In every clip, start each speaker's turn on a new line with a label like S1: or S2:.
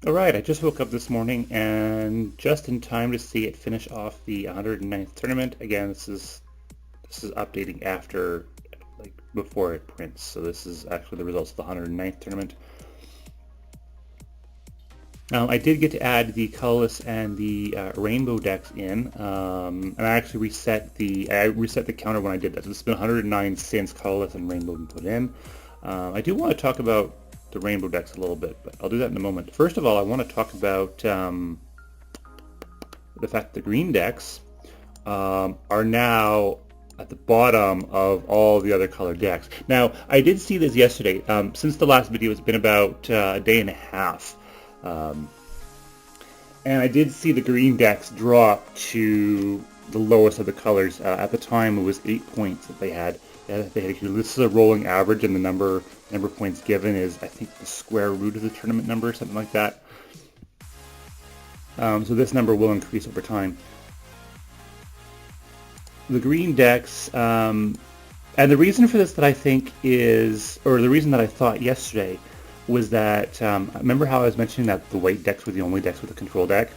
S1: Alright, I just woke up this morning and just in time to see it finish off the 109th tournament. Again, this is updating after, like, before it prints. So this is actually the results of the 109th tournament. I did get to add the Colourless and the Rainbow decks in, and I actually reset the counter when I did that. So it's been 109 since Colourless and Rainbow been put in. I do want to talk about the Rainbow decks a little bit, but I'll do that in a moment. First of all, I want to talk about the fact that the green decks are now at the bottom of all the other colored decks. Now, I did see this yesterday. Since the last video, it's been about a day and a half. Um, and I did see the green decks drop to the lowest of the colors. At the time, it was 8 points that they had. This is a rolling average, and the number of points given is, I think, the square root of the tournament number, something like that. So this number will increase over time. The green decks, and the reason for this that I think is, or the reason that I thought yesterday, was that, remember how I was mentioning that the white decks were the only decks with a control deck?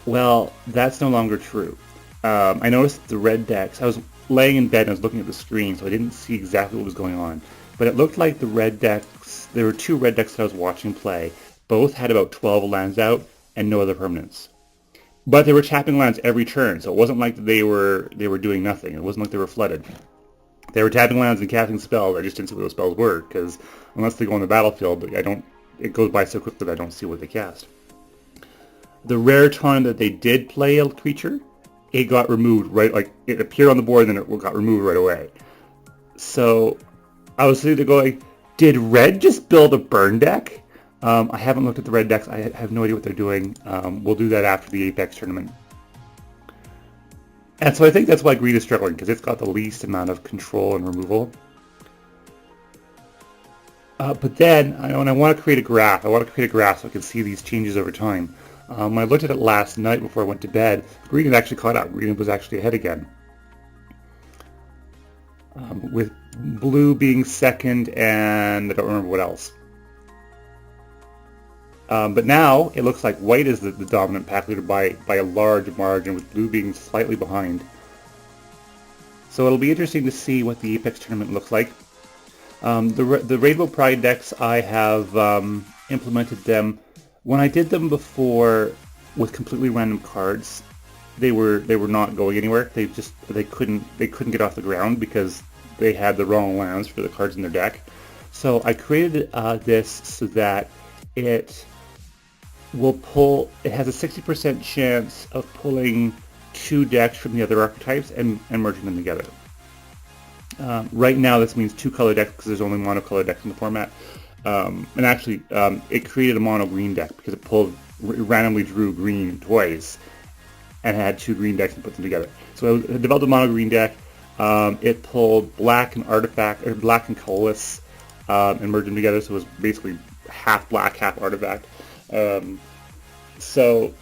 S1: Well, that's no longer true. I noticed the red decks, I was laying in bed and I was looking at the screen, so I didn't see exactly what was going on. But it looked like the red decks, there were two red decks that I was watching play. Both had about 12 lands out and no other permanents. But they were tapping lands every turn, so it wasn't like they were doing nothing. It wasn't like they were flooded. They were tapping lands and casting spells. I just didn't see what those spells were, because unless they go on the battlefield, it goes by so quickly that I don't see what they cast. The rare time that they did play a creature, it got removed it appeared on the board and then it got removed right away. So I was sitting there going, did red just build a burn deck? I haven't looked at the red decks. I have no idea what they're doing. We'll do that after the Apex tournament. And so I think that's why green is struggling, because it's got the least amount of control and removal. But then, when I want to create a graph, so I can see these changes over time. When I looked at it last night before I went to bed, green had actually caught up. Green was actually ahead again. With blue being second, and I don't remember what else. But now it looks like white is the dominant pack leader by a large margin, with blue being slightly behind. So it'll be interesting to see what the Apex tournament looks like. The Rainbow Pride decks, I have implemented them. When I did them before with completely random cards, they were not going anywhere. They couldn't get off the ground because they had the wrong lands for the cards in their deck. So I created this so that it has a 60% chance of pulling two decks from the other archetypes and merging them together. Right now this means two color decks because there's only monocolor decks in the format. And actually, it created a mono green deck because it randomly drew green twice and had two green decks and put them together. So it developed a mono green deck. It pulled black and artifact, or black and colorless, and merged them together. So it was basically half black, half artifact. So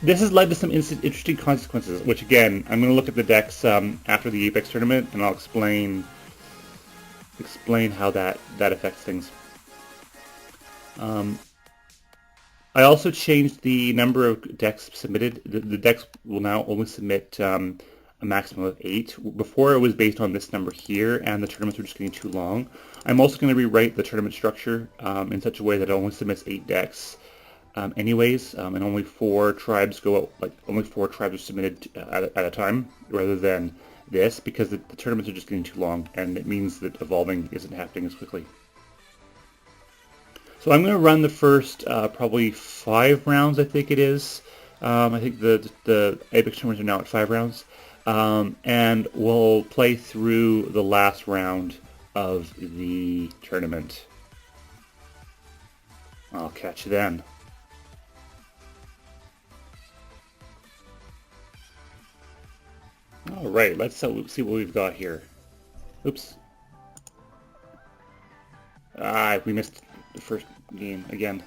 S1: this has led to some interesting consequences, which again, I'm going to look at the decks after the Apex tournament, and I'll explain how that affects things. I also changed the number of decks submitted. The decks will now only submit a maximum of 8. Before it was based on this number here, and the tournaments were just getting too long. I'm also going to rewrite the tournament structure in such a way that it only submits 8 decks anyways, and only 4 tribes go out, only 4 tribes are submitted at a time, rather than this, because the tournaments are just getting too long, and it means that evolving isn't happening as quickly. So I'm going to run the first probably 5 rounds, I think it is. I think the Apex tournaments are now at 5 rounds. And we'll play through the last round of the tournament. I'll catch you then. Alright, let's see what we've got here. Oops. We missed the first game again.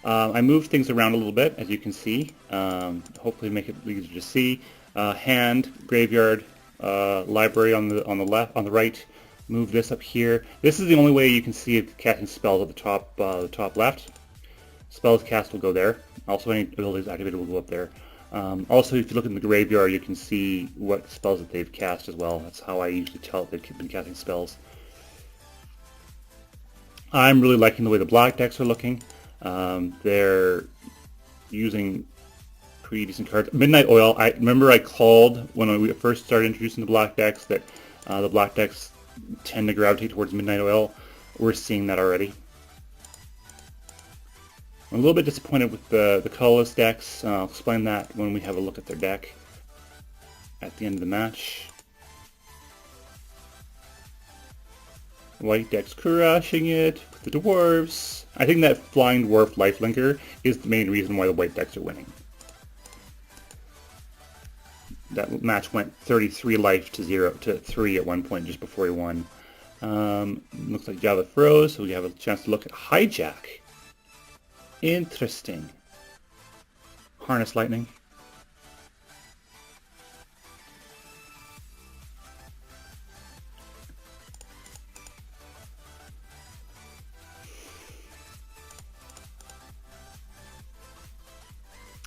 S1: I moved things around a little bit, as you can see. Hopefully make it easier to see. Hand, graveyard, library on the left, on the right. Move this up here. This is the only way you can see it casting spells at the top left. Spells cast will go there. Also, any abilities activated will go up there. Also, if you look in the graveyard, you can see what spells that they've cast as well. That's how I usually tell if they've been casting spells. I'm really liking the way the black decks are looking. They're using pretty decent cards. Midnight Oil, I remember I called when we first started introducing the black decks that the black decks tend to gravitate towards Midnight Oil. We're seeing that already. I'm a little bit disappointed with the colorless decks. I'll explain that when we have a look at their deck at the end of the match. White deck's crushing it with the dwarves. I think that flying dwarf lifelinker is the main reason why the white decks are winning. That match went 33 life to 3 at one point just before he won. Looks like Java froze, so we have a chance to look at hijack. Interesting. Harness lightning.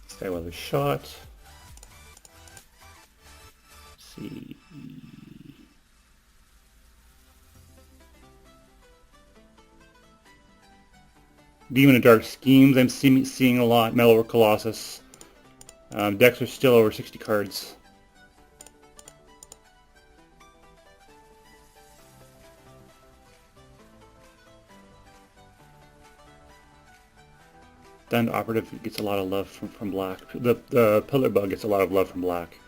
S1: Skyweather shot. Let's see. Demon of Dark Schemes, I'm seeing a lot. Metal or Colossus. Decks are still over 60 cards. Stunned Operative gets a lot of love from black. The Pillar Bug gets a lot of love from black.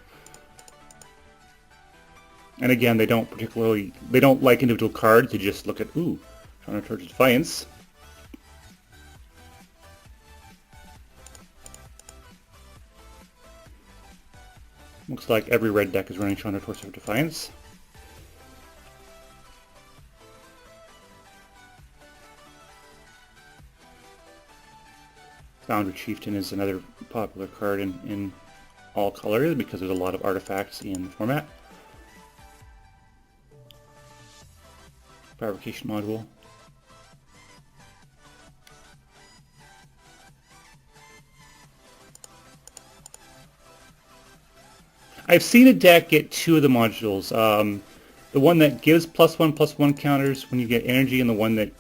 S1: And again, they don't like individual cards. They just look at, ooh, Channel Torch Defiance. Looks like every red deck is running Chandra Torch of Defiance. Founder Chieftain is another popular card in all colors because there's a lot of artifacts in the format. Fabrication module. I've seen a deck get two of the modules. The one that gives +1/+1 counters when you get energy, and the one that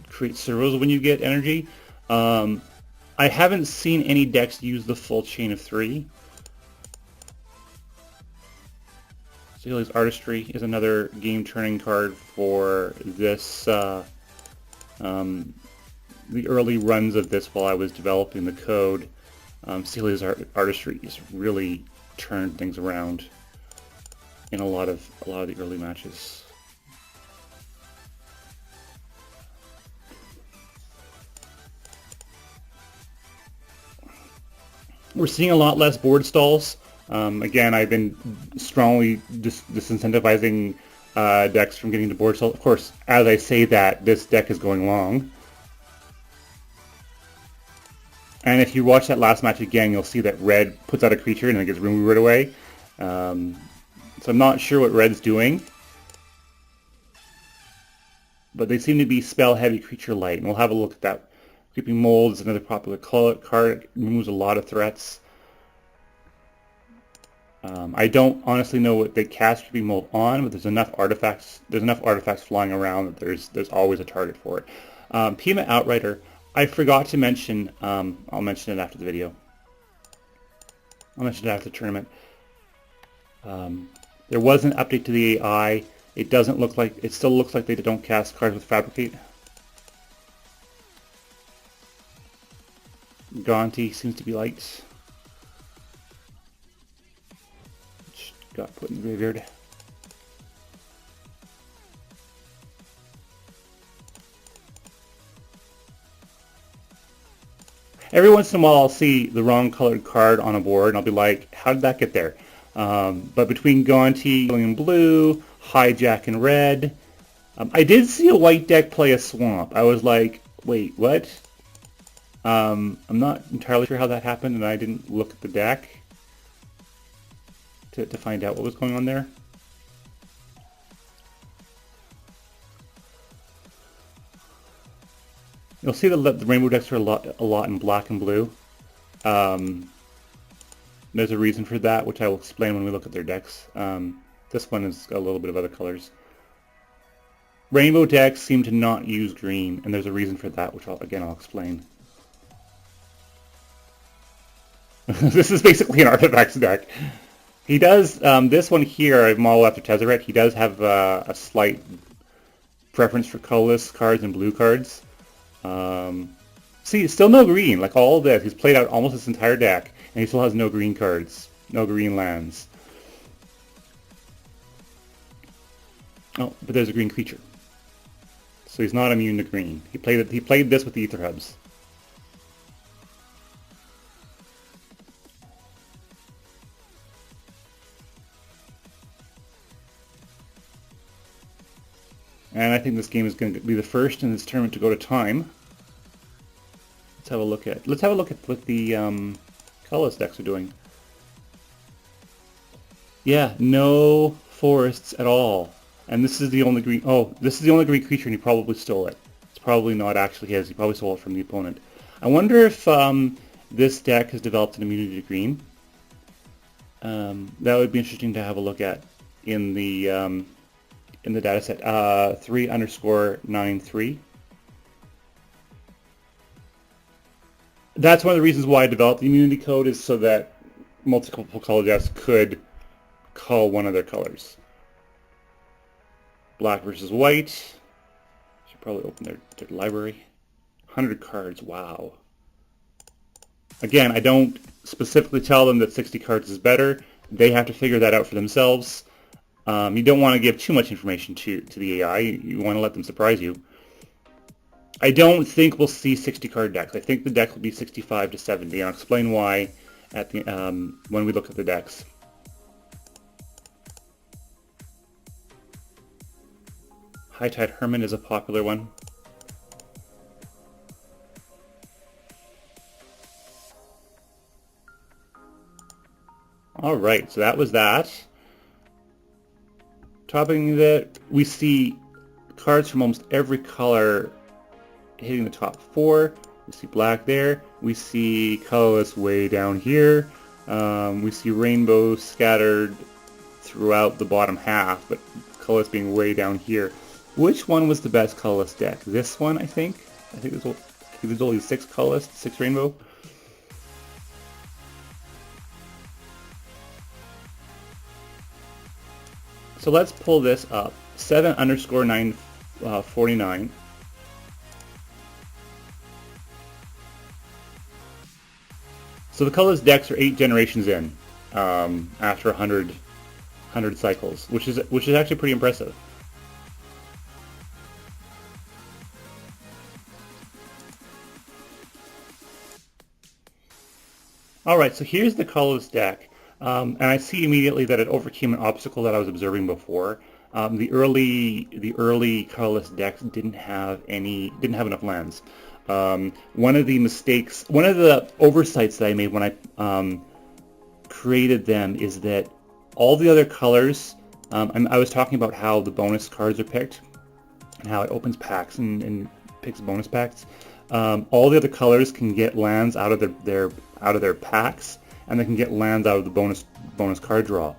S1: creates servos when you get energy. I haven't seen any decks use the full chain of 3. Celia's Artistry is another game-turning card for this. The early runs of this while I was developing the code. Celia's Artistry is really turned things around in a lot of the early matches. We're seeing a lot less board stalls. Again, I've been strongly disincentivizing decks from getting to board stalls. Of course, as I say that, this deck is going long. And if you watch that last match again, you'll see that red puts out a creature and then gets removed right away. So I'm not sure what red's doing. But they seem to be spell-heavy creature light, and we'll have a look at that. Creeping Mold is another popular card. It removes a lot of threats. I don't honestly know what they cast Creeping Mold on, but there's enough artifacts. There's enough artifacts flying around that there's always a target for it. Pima Outrider. I forgot to mention. I'll mention it after the video. I'll mention it after the tournament. There was an update to the AI. It doesn't look like. It still looks like they don't cast cards with Fabricate. Gaunty seems to be light. Got put in the graveyard. Every once in a while I'll see the wrong colored card on a board and I'll be like, how did that get there? But between Gaunty in blue, Hijack in red, I did see a white deck play a Swamp. I was like, wait, what? I'm not entirely sure how that happened, and I didn't look at the deck to find out what was going on there. You'll see the rainbow decks are a lot in black and blue. There's a reason for that, which I will explain when we look at their decks. This one is a little bit of other colors. Rainbow decks seem to not use green, and there's a reason for that, which I'll explain. This is basically an artifacts deck. He does, this one here, I model after Tezzeret, he does have a slight preference for colorless cards and blue cards. See, still no green, like all this. He's played out almost this entire deck, and he still has no green cards, no green lands. Oh, but there's a green creature. So he's not immune to green. He played this with the Ether Hubs. And I think this game is going to be the first in this tournament to go to time. Let's have a look at what the colorless decks are doing. Yeah, no forests at all. And this is the only green. Oh, this is the only green creature, and he probably stole it. It's probably not actually his. He probably stole it from the opponent. I wonder if this deck has developed an immunity to green. That would be interesting to have a look at in the data set. 3_93. That's one of the reasons why I developed the immunity code, is so that multiple color decks could call one of their colors. Black versus white. Should probably open their library. 100 cards, wow. Again, I don't specifically tell them that 60 cards is better. They have to figure that out for themselves. You don't want to give too much information to the AI. You want to let them surprise you. I don't think we'll see 60 card decks. I think the deck will be 65 to 70. I'll explain why at the when we look at the decks. High Tide Herman is a popular one. All right, so that was that. Topping that, we see cards from almost every color hitting the top 4. We see black there. We see colorless way down here. We see rainbow scattered throughout the bottom half, but colorless being way down here. Which one was the best colorless deck? This one, I think. I think there's only 6 colorless, 6 rainbow. So let's pull this up. 7_949. So the colorless decks are 8 generations in after 100 cycles, which is actually pretty impressive. All right, so here's the colorless deck, and I see immediately that it overcame an obstacle that I was observing before. The early colorless decks didn't have enough lands. One of the oversights that I made when I created them is that all the other colors, I was talking about how the bonus cards are picked and how it opens packs and picks bonus packs. All the other colors can get lands out of their packs, and they can get lands out of the bonus card draw.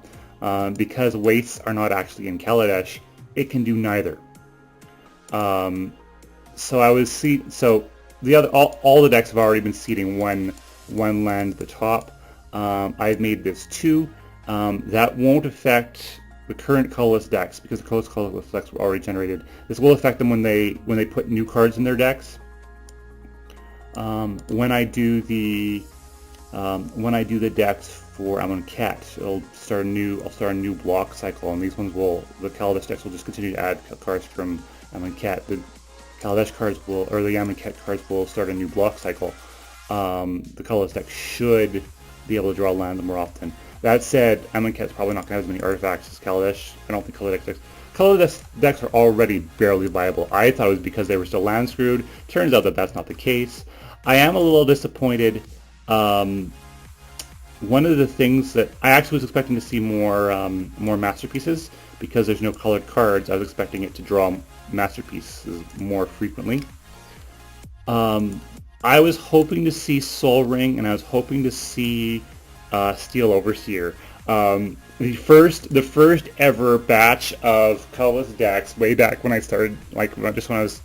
S1: Because wastes are not actually in Kaladesh, it can do neither. So all the decks have already been seeding one land at the top. I've made this 2. That won't affect the current colorless decks because the colorless decks were already generated. This will affect them when they put new cards in their decks. When I do the decks for Amonkhet, I'll start a new block cycle, and the Kaladesh decks will just continue to add cards from Amonkhet. The Kaladesh cards the Amonkhet cards will start a new block cycle. The colorless deck should be able to draw land more often. That said, Amonkhet's probably not going to have as many artifacts as Kaladesh. I don't think Colorless decks are already barely viable. I thought it was because they were still land screwed. Turns out that that's not the case. I am a little disappointed. One of the things that I actually was expecting to see more masterpieces, because there's no colored cards. I was expecting it to draw masterpieces more frequently. I was hoping to see Soul Ring, and I was hoping to see Steel Overseer. The first ever batch of colorless decks, way back when I started, like just when I was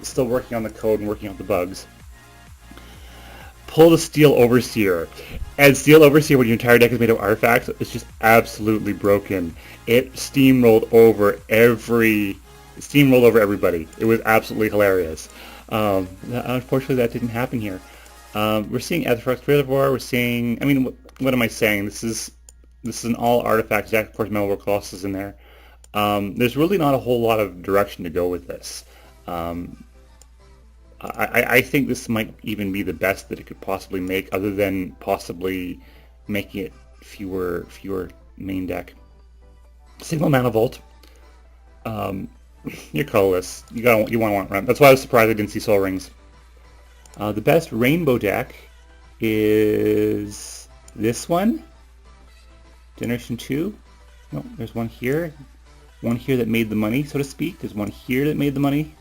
S1: still working on the code and working on the bugs. Pull the Steel Overseer, and Steel Overseer, when your entire deck is made of artifacts, it's just absolutely broken. It steamrolled over everybody. It was absolutely hilarious. Unfortunately, that didn't happen here. We're seeing Etherflux Reservoir. We're seeing. I mean, what am I saying? This is an all artifact deck. Of course, Metalwork Colossus is in there. There's really not a whole lot of direction to go with this. I think this might even be the best that it could possibly make, other than possibly making it fewer main deck. Single Mana Vault. You're colorless. You want to run. That's why I was surprised I didn't see Soul Rings. The best rainbow deck is this one. Generation 2. No, there's one here. One here that made the money, so to speak. There's one here that made the money.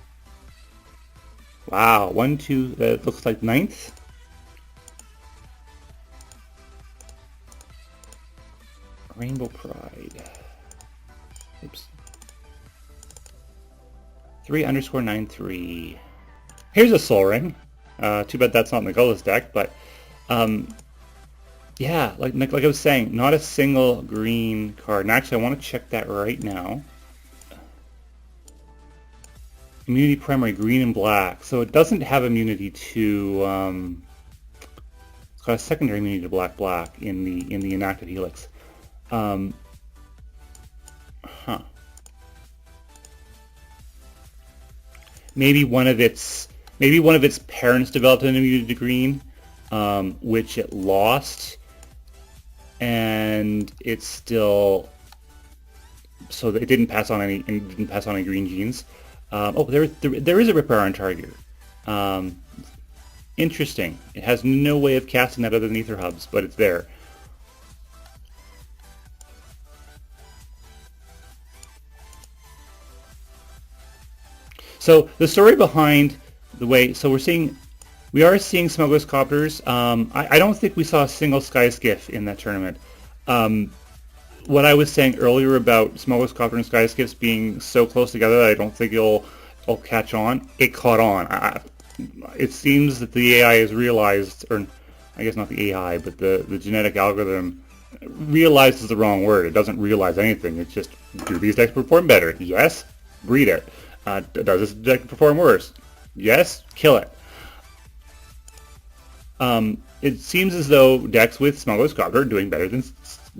S1: Wow, 1, 2, that looks like 9th. Rainbow Pride. Oops. 3_93. Here's a Soul Ring. Too bad that's not in the colorless deck, but yeah, like I was saying, not a single green card. And actually, I want to check that right now. Immunity primary green and black, so it doesn't have immunity to. It's got a secondary immunity to black in the inactive helix. Maybe one of its parents developed an immunity to green, which it lost, and it's still so that it didn't pass on any green genes. There is a repair on target. Interesting. It has no way of casting that other than Ether Hubs, but it's there. So the story behind the way, so we are seeing Smuggler's Copters. I don't think we saw a single Sky Skiff in that tournament. What I was saying earlier about Smuggler's Copter and Sky Skiffs being so close together that I don't think it'll catch on. It caught on. It seems that the AI has realized, or I guess not the AI, but the genetic algorithm realizes the wrong word. It doesn't realize anything. It's just, do these decks perform better? Yes, breed it. Does this deck perform worse? Yes, kill it. It seems as though decks with Smuggler's Copter are doing better than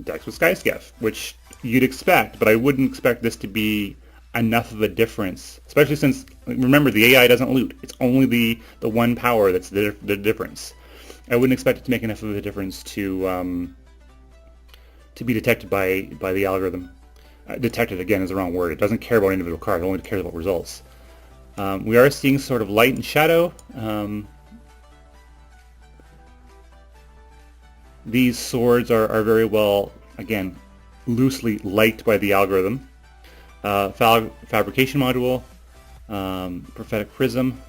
S1: decks with Sky Skiff, which you'd expect, but I wouldn't expect this to be enough of a difference, especially since, remember, the AI doesn't loot. It's only the one power that's the difference. I wouldn't expect it to make enough of a difference to be detected by the algorithm. Detected, again, is the wrong word. It doesn't care about individual cards. It only cares about results. We are seeing sort of light and shadow. These swords are very well, again, loosely liked by the algorithm. Fabrication module, prophetic prism.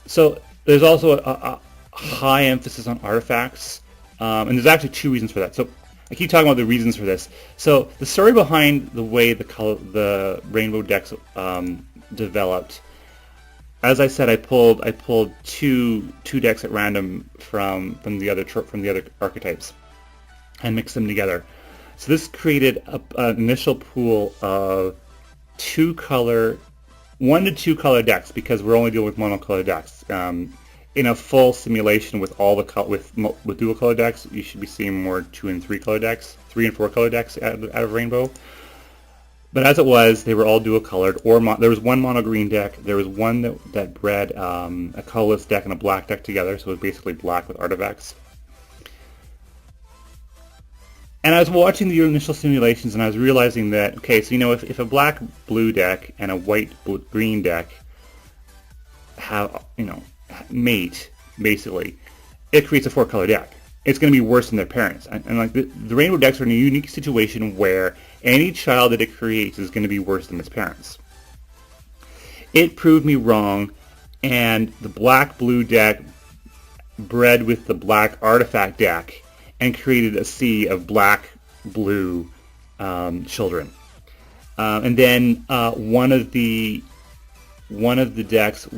S1: So there's also a high emphasis on artifacts, and there's actually two reasons for that. So I keep talking about the reasons for this. So the story behind the way the rainbow decks developed. As I said, I pulled two decks at random from the other archetypes, and mixed them together. So this created an initial pool of 1 to 2 color decks, because we're only dealing with monocolor decks. In a full simulation with all with dual color decks, you should be seeing more 2 and 3 color decks, 3 and 4 color decks out of Rainbow. But as it was, they were all dual colored, or there was one mono green deck. There was one that bred a colorless deck and a black deck together, so it was basically black with artifacts. And I was watching the initial simulations, and I was realizing that, okay, so if a black-blue deck and a white-green deck have, mate, basically, it creates a 4-color deck. It's going to be worse than their parents. And like the rainbow decks are in a unique situation where any child that it creates is going to be worse than its parents. It proved me wrong, and the black-blue deck bred with the black artifact deck and created a sea of black-blue children. And then one of the decks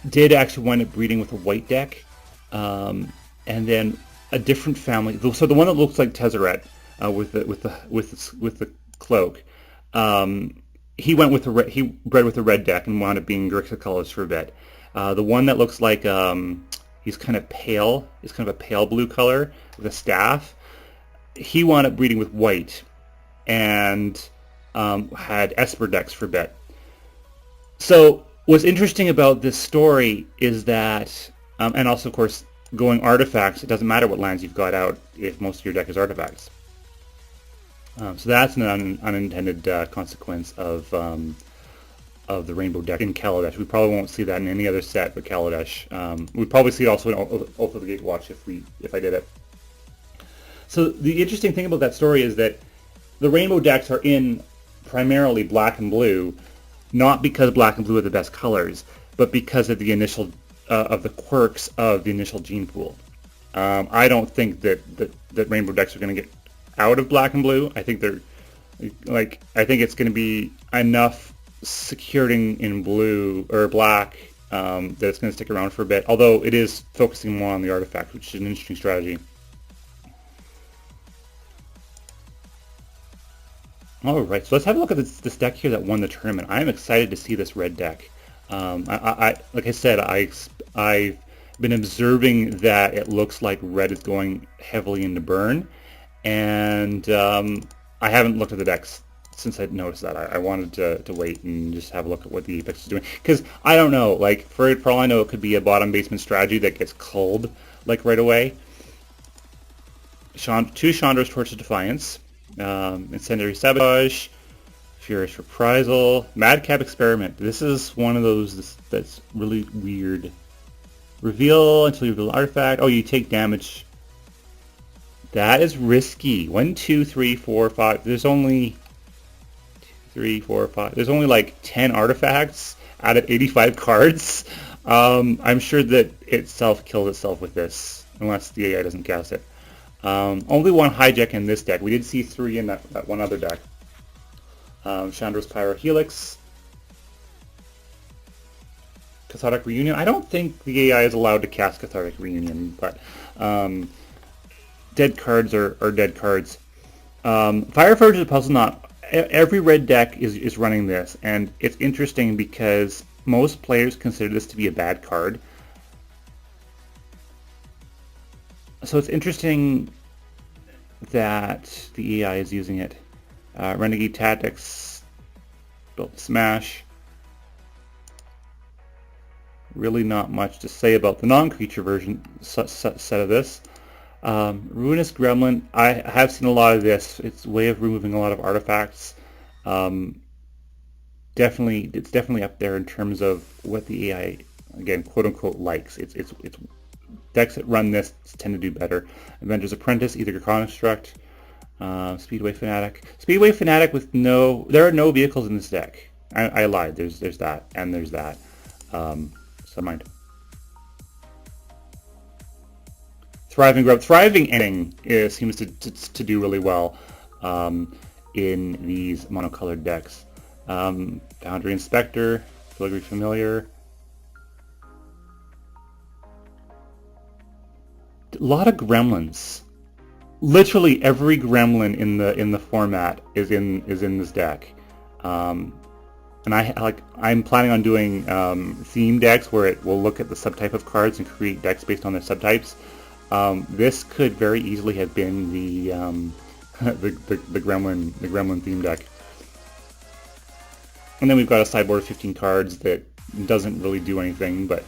S1: did actually wind up breeding with a white deck, and then a different family. So the one that looks like Tezzeret with the cloak, he went with he bred with a red deck and wound up being Grixis colors for a bit. The one that looks like he's kind of pale, is kind of a pale blue color with a staff. He wound up breeding with white and had Esper decks for a bit. So what's interesting about this story is that, and also of course going artifacts, it doesn't matter what lands you've got out if most of your deck is artifacts. So that's an unintended consequence of the Rainbow deck in Kaladesh. We probably won't see that in any other set but Kaladesh. We'd probably see it also in Oath of the Gatewatch if I did it. So the interesting thing about that story is that the Rainbow decks are in primarily black and blue, not because black and blue are the best colors, but because of the initial of the quirks of the initial gene pool. I don't think that Rainbow decks are going to get out of black and blue. I think I think it's going to be enough securing in blue or black that it's going to stick around for a bit. Although it is focusing more on the artifact, which is an interesting strategy. All right, so let's have a look at this deck here that won the tournament. I am excited to see this red deck. Like I said, I've been observing that it looks like red is going heavily into burn, and I haven't looked at the decks since I noticed that. I wanted to wait and just have a look at what the Apex is doing, because I don't know. Like for all I know, it could be a bottom basement strategy that gets culled like right away. Two Chandra's Torch of Defiance. Incendiary Sabotage, Furious Reprisal, Madcap Experiment. This is one of those that's really weird. Reveal until you reveal an artifact. Oh, you take damage. That is risky. 1, 2, 3, 4, 5. There's only 2, 3, 4, 5. There's only like 10 artifacts out of 85 cards. I'm sure that itself kills itself with this, unless the AI doesn't cast it. Only one hijack in this deck. We did see 3 in that one other deck. Chandra's Pyro Helix. Cathartic Reunion. I don't think the AI is allowed to cast Cathartic Reunion, but dead cards are dead cards. Fireforge is a puzzle knot. Every red deck is running this, and it's interesting because most players consider this to be a bad card. So it's interesting that the AI is using it. Renegade Tactics, built Smash. Really not much to say about the non-creature version set of this. Ruinous Gremlin, I have seen a lot of this. It's a way of removing a lot of artifacts. It's definitely up there in terms of what the AI, again, quote-unquote, likes. It's decks that run this tend to do better. Avenger's Apprentice, either Construct, Speedway Fanatic. Speedway Fanatic with there are no vehicles in this deck. I lied. There's that and there's that. So mind. Thriving Grub. Thriving Ending seems to do really well in these monocolored decks. Boundary Inspector, Filigree Familiar. A lot of gremlins. Literally every gremlin in the format is in this deck, and I'm planning on doing theme decks where it will look at the subtype of cards and create decks based on their subtypes. This could very easily have been the gremlin theme deck. And then we've got a sideboard of 15 cards that doesn't really do anything, but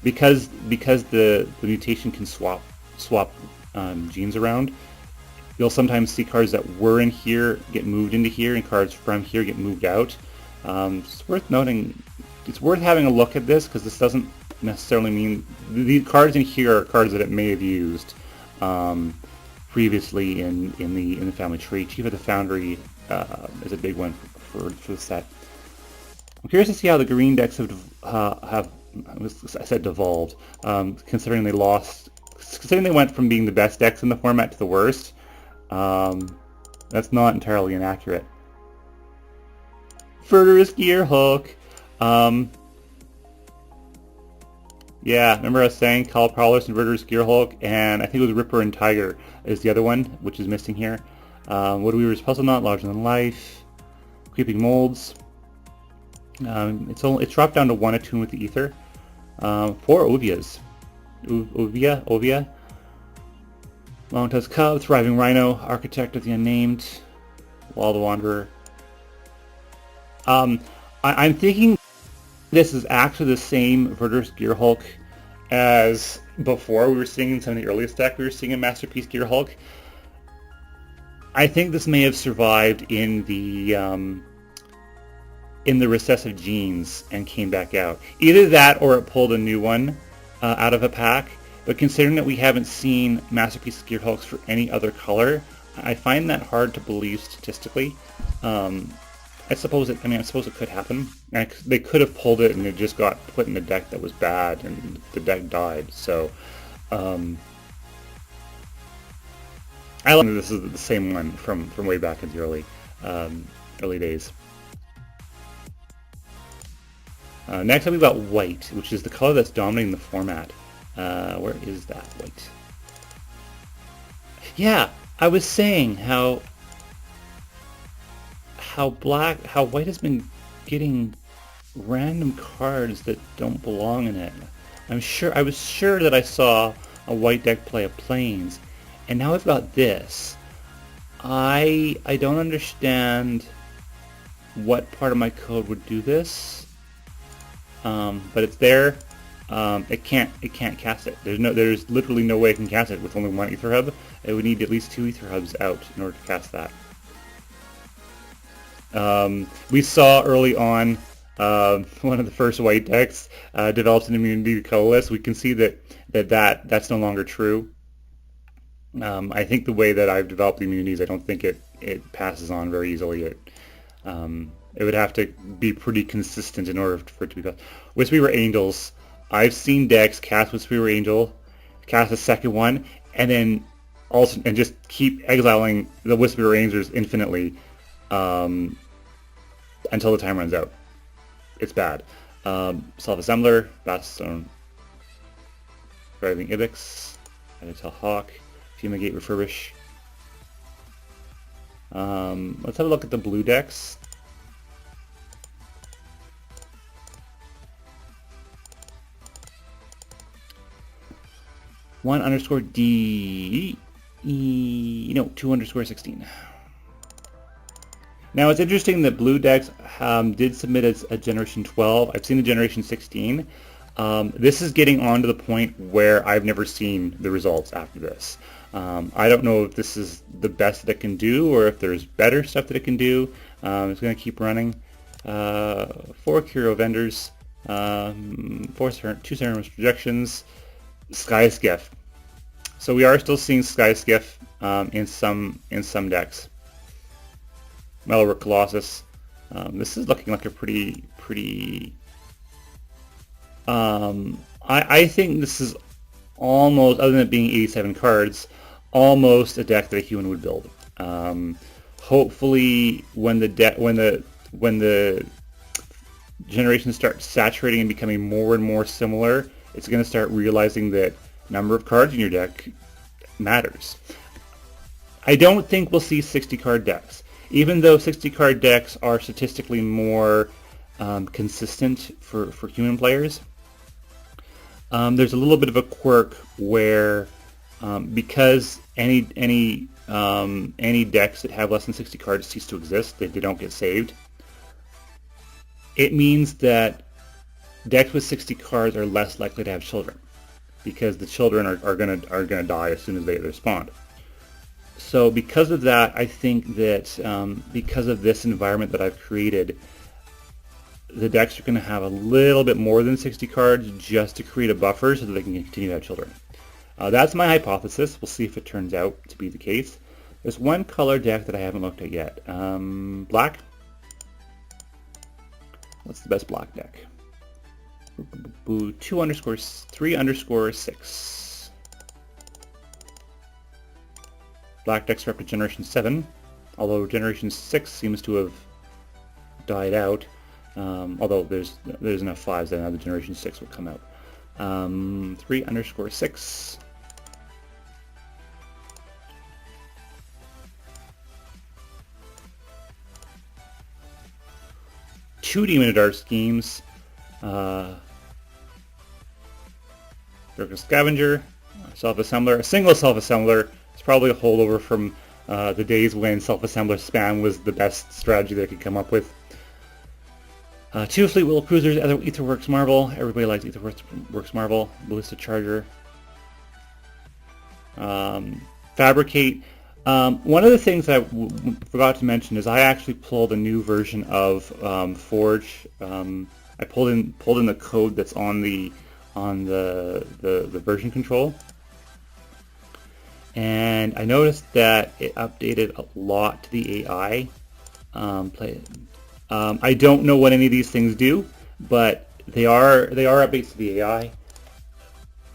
S1: because the mutation can swap genes around, you'll sometimes see cards that were in here get moved into here, and cards from here get moved out. It's worth noting. It's worth having a look at this, because this doesn't necessarily mean the cards in here are cards that it may have used previously in the family tree. Chief of the Foundry is a big one for the set. I'm curious to see how the green decks have I said devolved, considering they went from being the best decks in the format to the worst. That's not entirely inaccurate. Furterous Gearhulk. Yeah, remember I was saying Colourless and Furterous Gearhulk, and I think it was Ripper and Tiger is the other one, which is missing here. Wood Weaver's Puzzle Knot, Larger Than Life, Creeping Molds. It's dropped down to 1 attune with the Ether. 4 Ovias. Ovia. Longtusk Cub, Thriving Rhino, Architect of the Unnamed, Wall the Wanderer. I'm thinking this is actually the same Furterous Gearhulk as before we were seeing in some of the earliest decks. We were seeing a Masterpiece Gearhulk. I think this may have survived in the recessive genes and came back out. Either that or it pulled a new one out of a pack. But considering that we haven't seen Masterpiece Gearhulks for any other color, I find that hard to believe statistically. I suppose it could happen. They could have pulled it and it just got put in a deck that was bad and the deck died. So I like this is the same one from way back in the early days. Next up we've got white, which is the color that's dominating the format. Where is that white? Yeah, I was saying how white has been getting random cards that don't belong in it. I was sure that I saw a white deck play a Plains, and now I've got this. I don't understand what part of my code would do this, but it's there. It can't cast it. There's literally no way it can cast it with only 1 Ether Hub. It would need at least 2 Ether Hubs out in order to cast that. We saw early on one of the first white decks developed an immunity to Colourless. We can see that's no longer true. I think the way that I've developed the immunities, I don't think it passes on very easily. It would have to be pretty consistent in order for it to be passed. Whisperer Angels. I've seen decks cast Whisperer Angel, cast a second one, and then and just keep exiling the Whisperer Angels infinitely until the time runs out. It's bad. Self-Assembler, Battlestone, Driving Ibex, Editel Hawk, Fumigate Refurbish. Let's have a look at the blue decks. $1_D, 2_16. Now it's interesting that blue decks did submit as a Generation 12. I've seen the Generation 16. This is getting on to the point where I've never seen the results after this. I don't know if this is the best that it can do or if there's better stuff that it can do. It's going to keep running. 4 Curio Vendors, 2 Ceremonious Projections, Sky Skiff. So we are still seeing Sky Skiff in some decks. Metalwork Colossus. This is looking like a pretty. I think this is almost, other than it being 87 cards, almost a deck that a human would build. Hopefully, when the generations start saturating and becoming more and more similar, it's going to start realizing that number of cards in your deck matters. I don't think we'll see 60 card decks. Even though 60 card decks are statistically more consistent for human players, there's a little bit of a quirk where because any decks that have less than 60 cards cease to exist, they don't get saved. It means that decks with 60 cards are less likely to have children, because the children are gonna die as soon as they spawn. So because of that, I think that because of this environment that I've created, the decks are going to have a little bit more than 60 cards just to create a buffer so that they can continue to have children. That's my hypothesis. We'll see if it turns out to be the case. There's one color deck that I haven't looked at yet. Black? What's the best black deck? 2_3_6. Black decks are up to Generation 7, although Generation 6 seems to have died out. Although there's enough 5s that another Generation 6 will come out. 3_6. Two Demon of Dark Schemes. Scavenger, Self-Assembler, a single Self-Assembler. It's probably a holdover from the days when Self-Assembler spam was the best strategy they could come up with. 2 Fleet Wheel Cruisers, Aetherworks Marvel. Everybody likes Aetherworks Marvel. Ballista Charger. Fabricate. One of the things I forgot to mention is I actually pulled a new version of Forge. I pulled in the code that's on the version control, and I noticed that it updated a lot to the AI. I don't know what any of these things do, but they are updates to the AI.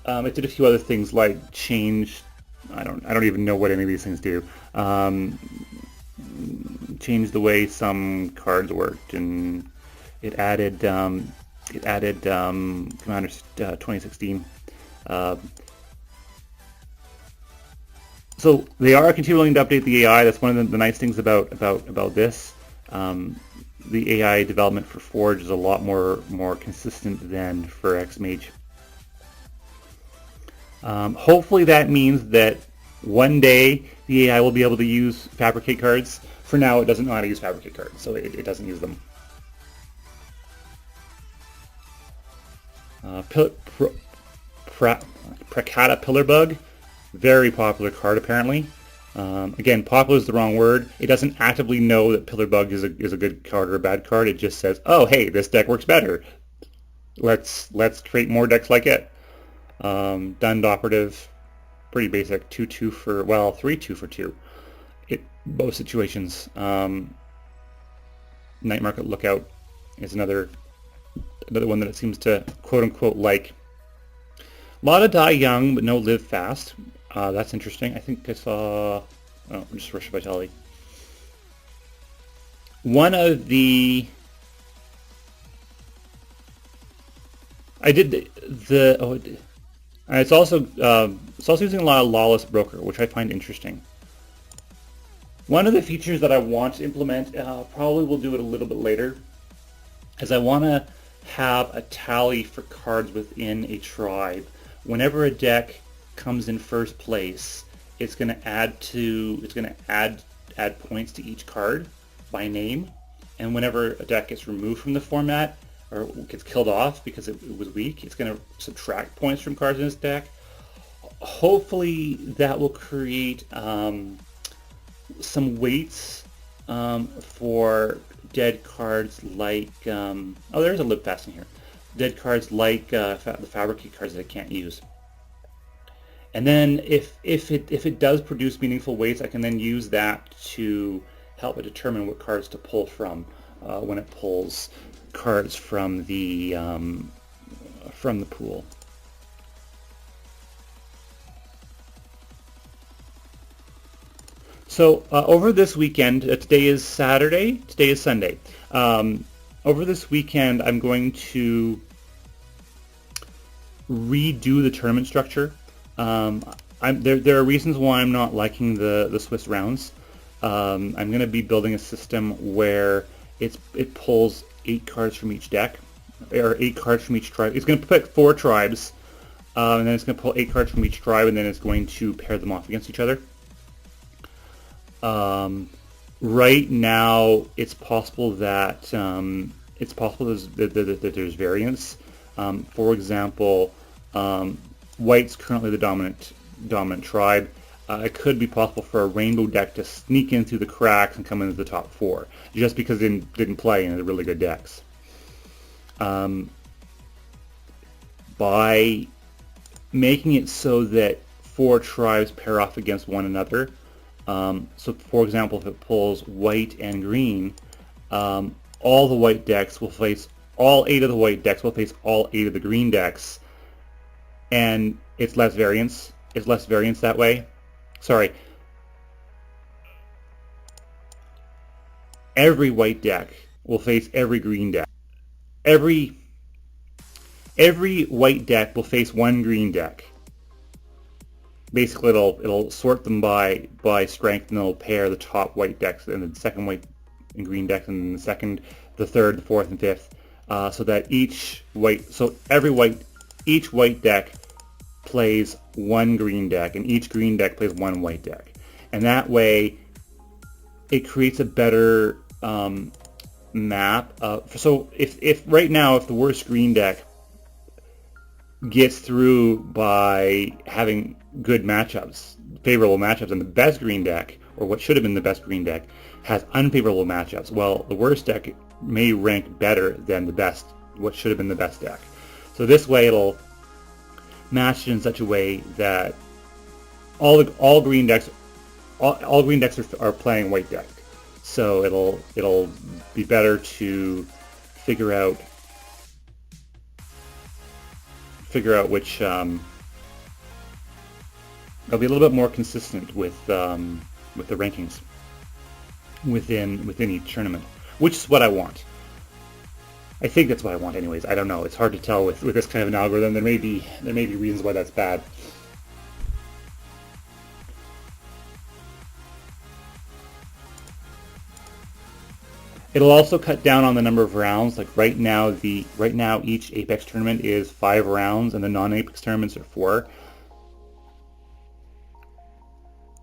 S1: It did a few other things like change. I don't even know what any of these things do. Change the way some cards worked, and it added Commander 2016. So they are continuing to update the AI. That's one of the nice things about this. The AI development for Forge is a lot more consistent than for X-Mage. Hopefully that means that one day the AI will be able to use Fabricate cards. For now, it doesn't know how to use Fabricate cards, so it doesn't use them. Prakata Pillarbug, very popular card apparently. Again, popular is the wrong word. It doesn't actively know that Pillarbug is a good card or a bad card. It just says, oh hey, this deck works better. Let's create more decks like it. Dund Operative, pretty basic. 2/2 for, well, 3/2 for 2. Both situations. Night Market Lookout is another one that it seems to quote unquote like. A lot of die young, but no live fast. That's interesting. I think I saw. Oh, just Rush Vitality. One of the. I did the. Oh, it's also using a lot of Lawless Broker, which I find interesting. One of the features that I want to implement, probably will do it a little bit later, is I want to have a tally for cards within a tribe. Whenever a deck comes in first place, it's going to add points to each card by name, and whenever a deck gets removed from the format or gets killed off because it was weak, it's going to subtract points from cards in this deck. Hopefully that will create some weights for dead cards like oh, there's a live fast in here. Dead cards like the Fabricate cards that I can't use. And then if it does produce meaningful weights, I can then use that to help it determine what cards to pull from when it pulls cards from the pool. So over this weekend, today is Saturday, today is Sunday. Over this weekend, I'm going to redo the tournament structure. There are reasons why I'm not liking the Swiss rounds. I'm going to be building a system where it pulls 8 cards from each deck, or 8 cards from each tribe. It's going to pick 4 tribes, and then it's going to pull 8 cards from each tribe, and then it's going to pair them off against each other. Right now, it's possible that there's variance. For example, White's currently the dominant tribe. It could be possible for a rainbow deck to sneak in through the cracks and come into the top 4, just because they didn't play in the really good decks. By making it so that 4 tribes pair off against one another, So for example, if it pulls white and green, all the white decks will face, all 8 of the white decks will face all 8 of the green decks, and it's less variance. It's less variance that way. Sorry. Every white deck will face every green deck. Every white deck will face one green deck. Basically, it'll sort them by strength, and it'll pair the top white decks and the second white and green decks, and then the second, the third, the fourth, and fifth, so that each white deck plays one green deck, and each green deck plays one white deck, and that way it creates a better map. So if right now, if the worst green deck gets through by having good matchups, favorable matchups, and the best green deck, or what should have been the best green deck, has unfavorable matchups, well, the worst deck may rank better than the best, what should have been the best deck. So this way it'll match it in such a way that all green decks are playing white deck. So it'll be better to figure out which it'll be a little bit more consistent with the rankings within each tournament, which is what I want. I think that's what I want anyways. I don't know. It's hard to tell with this kind of an algorithm. There may be reasons why that's bad. It'll also cut down on the number of rounds. Like right now each Apex tournament is 5 rounds, and the non-Apex tournaments are 4.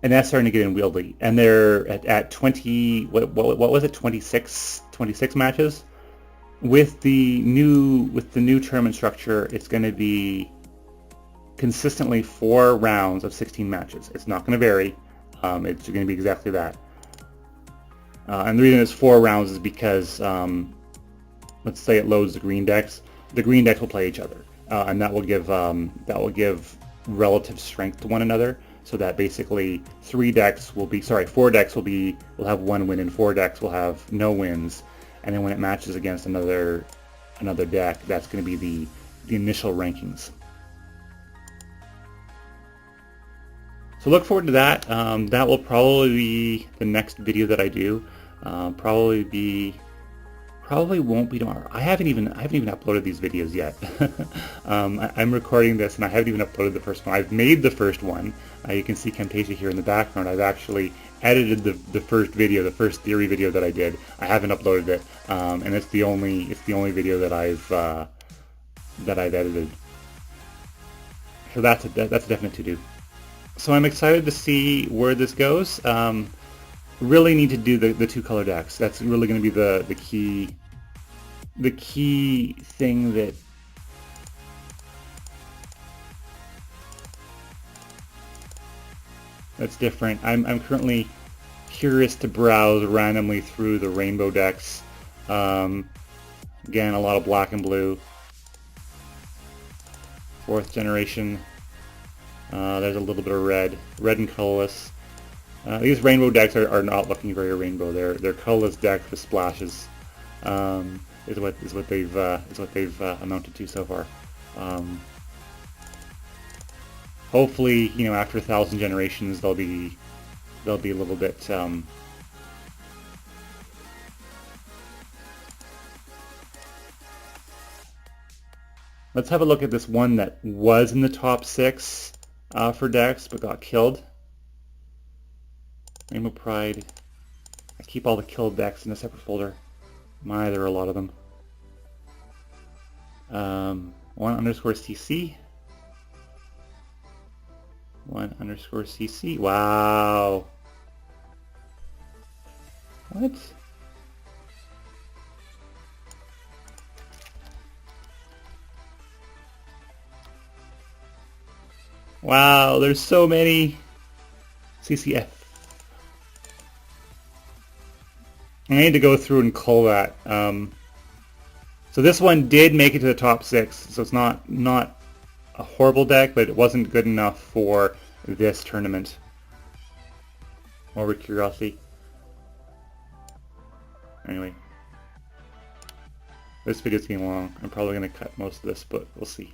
S1: And that's starting to get unwieldy. And they're at 20. What was it? 26 matches. With the new tournament structure, it's going to be consistently 4 rounds of 16 matches. It's not going to vary. It's going to be exactly that. And the reason it's 4 rounds is because, let's say it loads the green decks. The green decks will play each other, and that will give relative strength to one another. So that basically 4 decks will have 1 win, and 4 decks will have no wins. And then when it matches against another deck, that's going to be the initial rankings. So look forward to that. That will probably be the next video that I do. Probably won't be tomorrow. I haven't even uploaded these videos yet. I'm recording this and I haven't even uploaded the first one. I've made the first one. You can see Camtasia here in the background. I've actually edited the first video, the first theory video that I did. I haven't uploaded it, and it's the only video that I've edited. So that's a definite to do. So I'm excited to see where this goes. Really need to do the 2 color decks. That's really going to be the key thing that's different. I'm currently curious to browse randomly through the rainbow decks. Again, a lot of black and blue. 4th generation. There's a little bit of red and colorless. These rainbow decks are not looking very rainbow. They're colorless decks with splashes. Is what they've amounted to so far. Hopefully, after 1,000 generations, they'll be a little bit. Let's have a look at this one that was in the top 6 for decks but got killed. Rainbow Pride. I keep all the killed decks in a separate folder. My, there are a lot of them. 1_CC. 1_CC. Wow. What? Wow, there's so many. CCF. I need to go through and cull that. So this one did make it to the top 6, so it's not a horrible deck, but it wasn't good enough for this tournament. Morbid curiosity. Anyway, this video's getting long. I'm probably going to cut most of this, but we'll see.